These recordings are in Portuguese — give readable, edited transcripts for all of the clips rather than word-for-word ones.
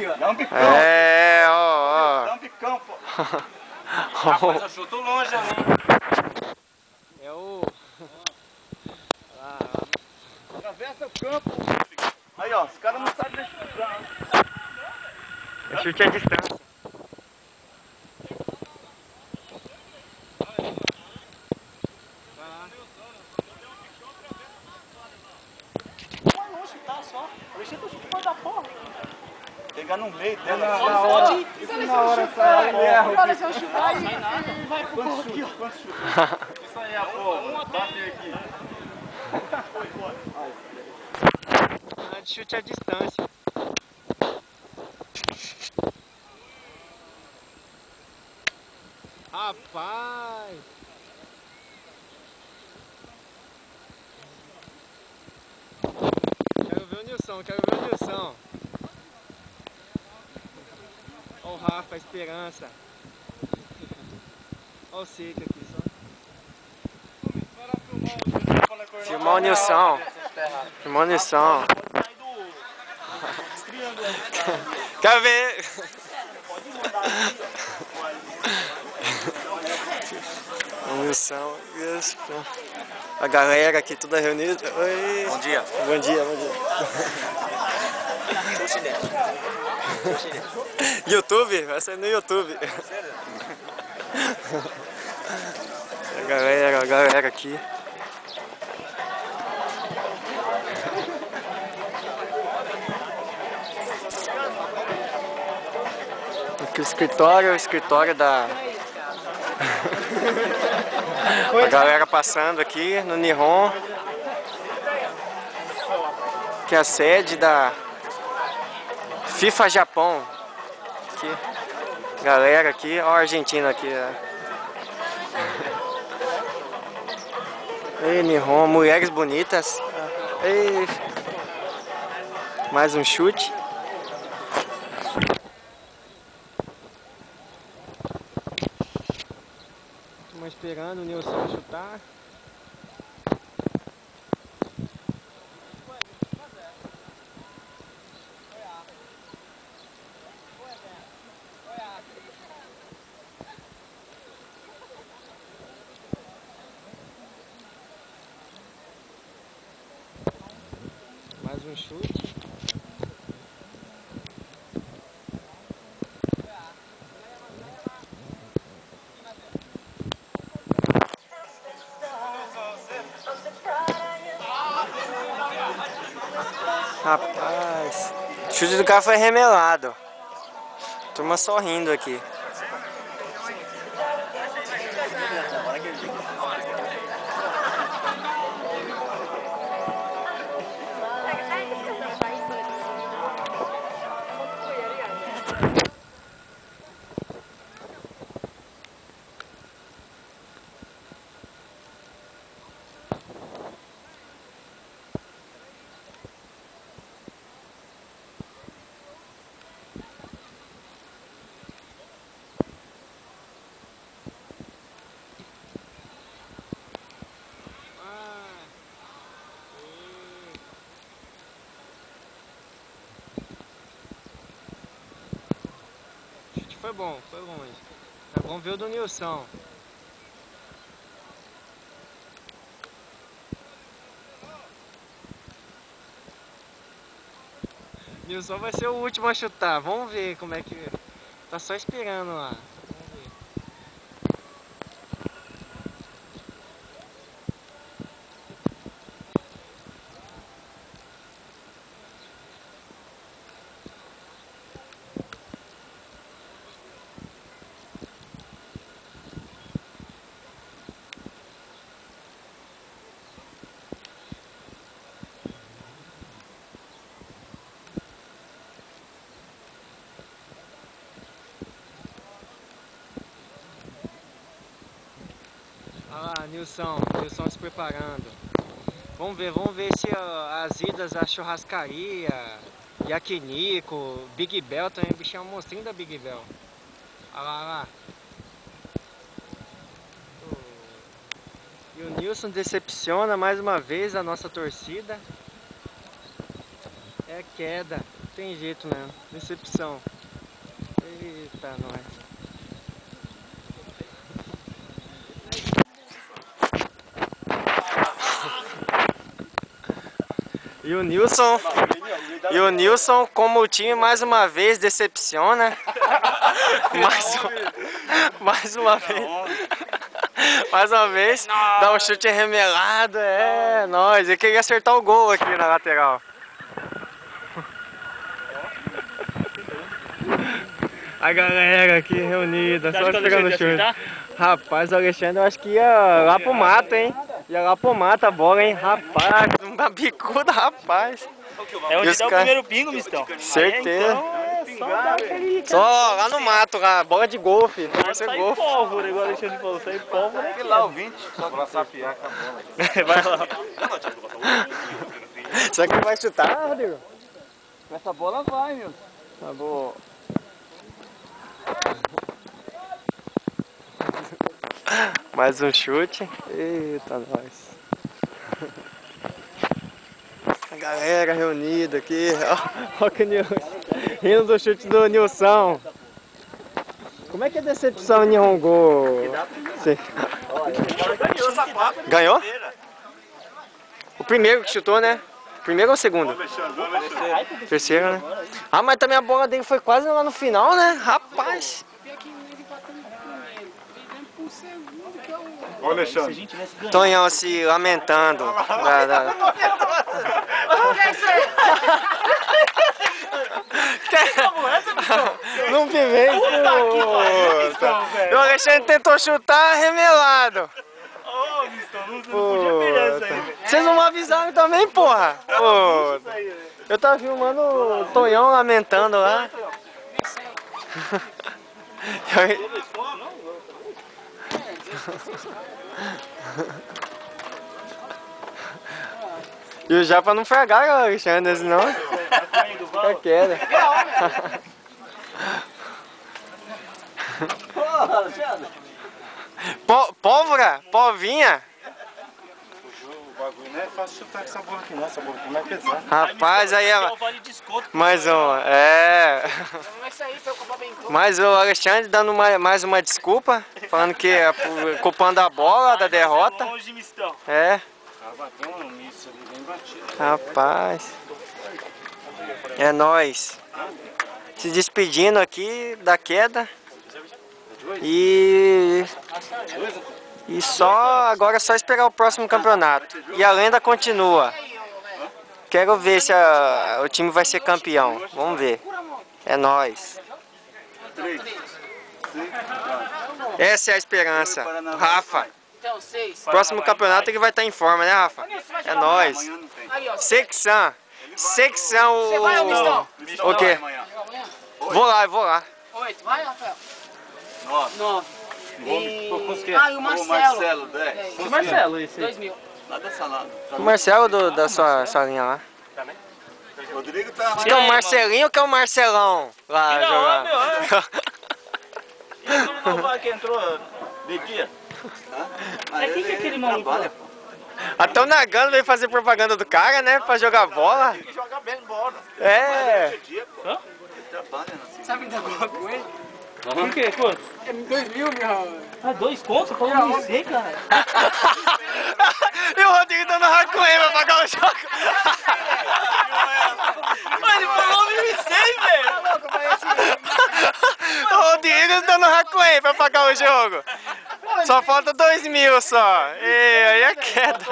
aqui, ó. Dá um bicão. É, ó. Dá um bicão, pô. Rapaz, eu chuto longe ali. É o... Atravessa o campo. Aí, ó, os caras não sabem mexer no campo. É chute à distância. Vai longe chutar só. Deixa tu chutar da porra. Pegar no meio dela. Na Só hora. pode. Na hora sai, ele erra. Olha, se eu chutar aí, ele vai pro gol aqui, ó. Quantos chutes? Isso aí, a porra. Bate aqui. Foi, bora. É de chute à distância. Rapaz! Quero ver o Nilson, quero ver o Nilson. Ó o Rafa, a Esperança. Ó o Seca aqui só. Filmar o Nilson. Filmar o Nilson. Quero ver. O Nilson. A galera aqui toda reunida. Oi. Bom dia. Bom dia, bom dia. YouTube? Vai sair no YouTube. A galera aqui. Aqui o escritório da... A galera passando aqui no Nihon. Que é a sede da FIFA Japão. Aqui. Galera aqui, ó a Argentina aqui. Ei, Nihon, mulheres bonitas. Ei. Mais um chute. Estamos esperando o Nilson chutar. Mais um chute. Rapaz, o chute do cara foi remelado. Turma só rindo aqui. Foi bom, foi longe. Tá, vamos ver o do Nilson. Nilson vai ser o último a chutar. Vamos ver como é que... Tá só esperando lá. Vamos ver. Ah, Nilson se preparando. Vamos ver se as idas à churrascaria, Yakinico, Big Bell também, o bichinho é um monstrinho da Big Bell. Olha lá, olha lá. E o Nilson decepciona mais uma vez a nossa torcida. É queda. tem jeito mesmo. Decepção. Eita, nós. E o Nilson, como o time mais uma vez decepciona. Mais uma vez. Mais uma vez, dá um chute remelado. É, nóis. Ele queria acertar o gol aqui na lateral. A galera aqui reunida, só esperando o chute. Rapaz, o Alexandre eu acho que ia lá pro mato, hein? Ia lá pro mato a bola, hein? Rapaz, uma bicuda, rapaz. É onde dá o cara... primeiro pingo, mistão. Certeza. Só lá no mato, lá, bola de golfe. Vai ser golfe. Pólvora, igual o Alexandre falou, sai pólvora. Aquele lá, o 20, só pra sapiar com a bola. Vai lá. Será que ele vai chutar, Rodrigo? Essa bola vai, meu. Tá bom. Mais um chute. Eita, nós. A galera reunida aqui. Ó que Nilson. Rindo do chute do Nilson. Como é que é a decepção em Nihongo? Ganhou? O primeiro que chutou, né? Primeiro ou segundo? Terceiro, né? Ah, mas também a bola dele foi quase lá no final, né? Rapaz. Ô, Alexandre. Tonhão se lamentando. Não pimenta. O Alexandre tentou chutar remelado. Ô, mistão, não podia perder essa aí. Vocês não me avisaram também, porra? Pô, eu tava filmando o Tonhão lamentando lá. E o Japa não fregar, Alexandre, senão fica queda. Pólvora? Polvinha? O bagulho não é fácil chutar com essa bola aqui não, essa bola aqui não é pesada. Rapaz, aí é... Mais um, é... Mas o Alexandre dando mais uma desculpa, falando que é culpando a bola da derrota. É. Rapaz. É nóis. Se despedindo aqui da queda. E agora é só esperar o próximo campeonato. E a lenda continua. Quero ver se o time vai ser campeão. Vamos ver. É nóis. Essa é a esperança. Rafa. Próximo campeonato ele vai estar em forma, né, Rafa? É nóis. Secção. O quê? Vou lá. 8, vai, Rafael. 9. E o Marcelo. 10. O Marcelo, esse aí. 2.000. Nada salado. O Marcelo da sua linha lá. Rodrigo tá Que é o Marcelinho ou que é o Marcelão lá jogando? Que entrou de dia. É quem que é aquele maluco? Até o Nagano veio fazer propaganda do cara, né? Pra jogar bola. Tem que jogar bem bola. É. Sabe dar bola com ele? Por quê? Quanto? É 2.000, meu. Ah, 2 contos? Você falou não sei, cara. E o Rodrigo dando Hakuen pra pagar o jogo. Ele falou 1.100, velho. O Rodrigo dando Hakuen pra pagar o jogo. Só falta 2.000 só. E aí é queda.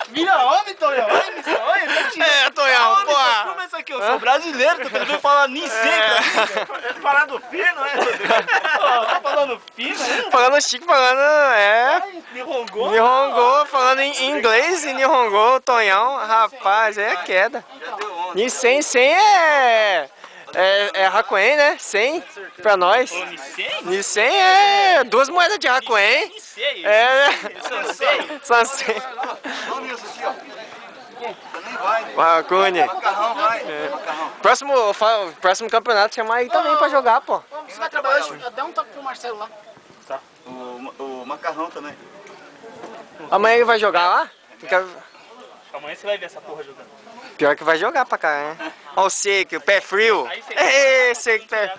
Vira homem, Tonhão. É, Tonhão, pô. Começa aqui, eu sou brasileiro, tô tentando falar nem sei, cara. Falando fino, é? Tá falando fino, é? Falando chique, Nihongo, falando em inglês e Nihongo, Tonhão, rapaz, aí é queda. Nissan 100 é Hakuen, né? 100 pra nós. Nissan é 2 moedas de Hakuen. É, são 100. Hakune. Próximo campeonato chamar aí também pra jogar, pô. Você vai trabalhar hoje? Dá um toque pro Marcelo lá. O macarrão também. Amanhã ele vai jogar lá? Amanhã você vai ver essa porra jogando. Pior que vai jogar pra cá, né? Ó o Seik, o pé frio. Ei, Seik, pé...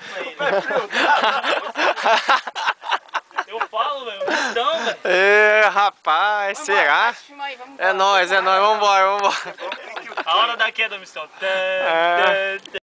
Eu falo, velho. Então, velho. Ê, rapaz, será? É nóis, vambora. A hora da queda, missão.